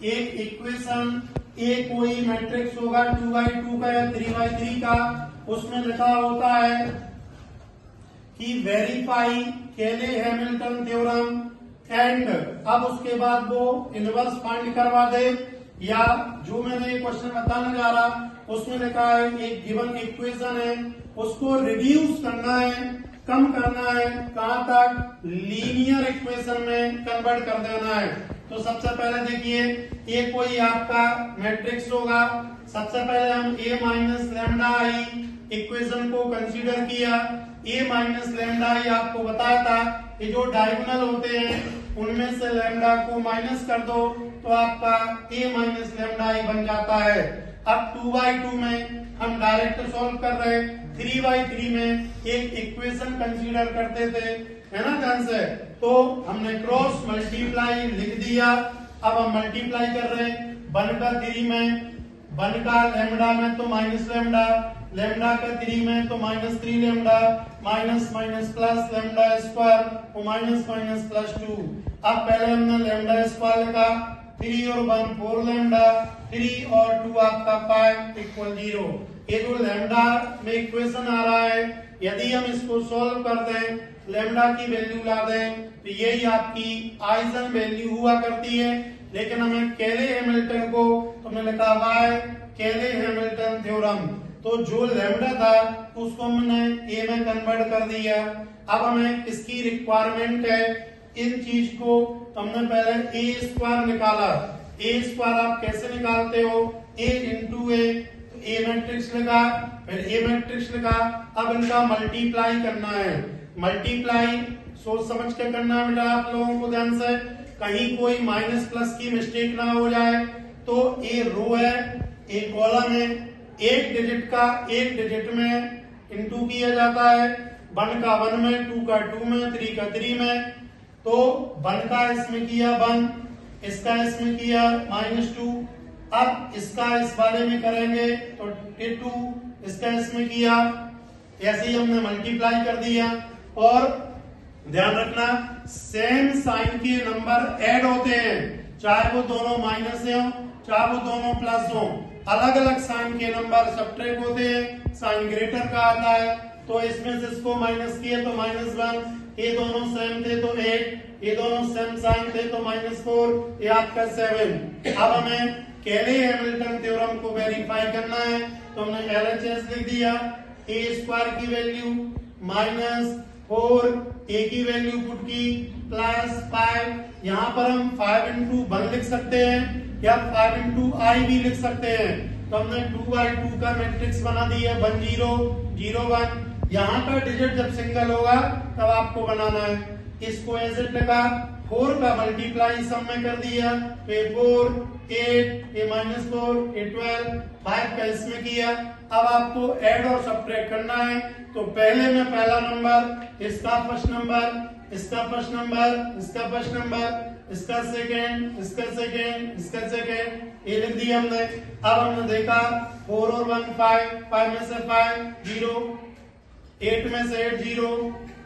एक इक्वेशन ए कोई मैट्रिक्स होगा 2x2 का या 3x3 का, उसमें लिखा होता है कि वेरीफाई केले हैमिल्टन थ्योरम एंड अब उसके बाद वो इनवर्स फाइंड करवा दे, या जो मैंने क्वेश्चन बताने जा रहा उसमें लिखा है एक गिवन इक्वेशन है उसको रिड्यूस करना है, कम करना है, कहां तक, लीनियर इक्वेशन में कन्वर्ट कर देना है। तो सबसे पहले देखिए ये कोई आपका मैट्रिक्स होगा, सबसे पहले हम a minus lambda I equation को कंसीडर किया। a माइनस लैम्डा आई आपको बताया था ये जो डायगोनल होते हैं उनमें से लैम्डा को माइनस कर दो तो आपका a माइनस लैम्डा आई बन जाता है। अब 2x2 में हम डायरेक्ट सॉल्व कर रहे, 3x3 में एक इक्वेशन कंसीडर करते थे, है ना ध्यान से, तो हमने क्रॉस मल्टीप्लाई लिख दिया। अब हम मल्टीप्लाई कर रहे हैं 1 का 3 में, 1 का लैम्डा में तो माइनस लैम्डा, लैम्डा का 3 में तो -3 lambda, minus minus plus lambda square और माइनस माइनस प्लस 2। अब पहले हमने लैम्डा स्क्वायर लिखा, 3 और 1 4 लैम्डा, 3 और 2 आपका 5 इक्वल 0। ये जो लैम्डा में इक्वेशन आ रहा है यदि हम इसको सॉल्व कर दें, लैम्डा की वैल्यू ला दें तो यही आपकी आइजन वैल्यू हुआ करती है। लेकिन हमें केले हैमिल्टन को तुमने लिखा हुआ है केले हैमिल्टन थ्योरम, तो जो लैम्डा था उसको हमने ए में कन्वर्ट कर दिया। अब हमें किसकी रिक्वायरमेंट है, इन चीज को हमने पहले ए स्क्वायर निकाला। ए स्क्वायर आप कैसे निकालते हो, ए इंटू ए मैट्रिक्स लिखा, फिर ए मैट्रिक्स लिखा। अब इनका मल्टीप्लाई करना है, मल्टीप्लाई सोच समझ के करना है बेटा आप लोगों को ध्यान से, कहीं कोई माइनस प्लस की मिस्टेक ना हो जाए। तो ए रो है, ए कॉलम है, एक डिजिट का एक डिजिट में इंटू किया जाता है, 1 का 1 में, 2 का 2 में, 3 का 3 में। तो 1 का इसमें किया 1, इसका इसमें किया -2, अब इसका इस वाले में करेंगे तो 2, इसका इसमें किया, ऐसे ही हमने मल्टीप्लाई कर दिया। और ध्यान रखना सेम साइन के नंबर ऐड होते हैं, चाहे वो दोनों माइनस हो चाहे वो दोनों प्लस हो, अलग अलग साइन के नंबर सब्ट्रैक्ट होते हैं, साइन ग्रेटर का आता है। तो इसमें से इसको माइनस किए तो -1, ये दोनों सेम थे तो 8, ये दोनों सेम साइन थे तो -4, ये आपका 7। अब हमें केले हैमिल्टन थ्योरम को वेरीफाई करना है तो हमने LHS लिख दिया, ए स्क्वायर की वैल्यू -4, ए की वैल्यू पुट की +5, यहाँ पर हम 5 इंटू 1 लिख सकते हैं या 5 इंटू आई भी लिख सकते हैं। तो हमने 2x2 का मैट्रिक्स बना दिया 1 0 0 1, यहाँ का डिजिट जब सिंगल होगा तब आपको बनाना है। इसको ऐसे लगा, 4 का मल्टीप्लाई सब में कर दिया, तो 4 8 ये -4 ये 12, 5 का इसमें किया। अब आपको ऐड और सब्ट्रैक्ट करना है तो पहले में पहला नंबर, इसका फर्स्ट नंबर, इसका फर्स्ट नंबर, इसका फर्स्ट नंबर, इसका सेकेंड, इसका सेकेंड, इसका सेकेंड, ये लिख दिया हमने। अब हमने देखा 4 और 1 5, 5 में से 5 0, 8 में से 8 0,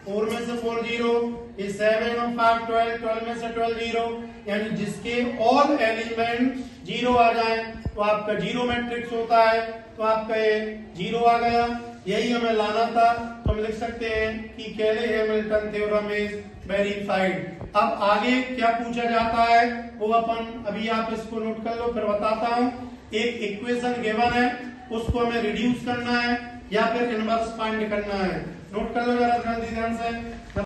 4 में से 4 0, ये 7 और 5 12, 12 में से 12 0, यानी जिसके ऑल एलिमेंट 0 आ जाए तो आपका 0 मैट्रिक्स होता है, तो आपका ये 0 आ गया। यही हमें लाना था, तो हम लिख सकते हैं कि केले हैमिल्टन थ्योरम इज वेरीफाइड। अब आगे क्या पूछा जाता है वो अपन अभी आप इसको नोट कर लो, फिर बताता हूँ। एक इक्वेशन गिवन है उसको हमें रिड्यूस करना है या फिर इनवर्स फाइंड करना है, नोट कर लो जरा जल्दी ध्यान से।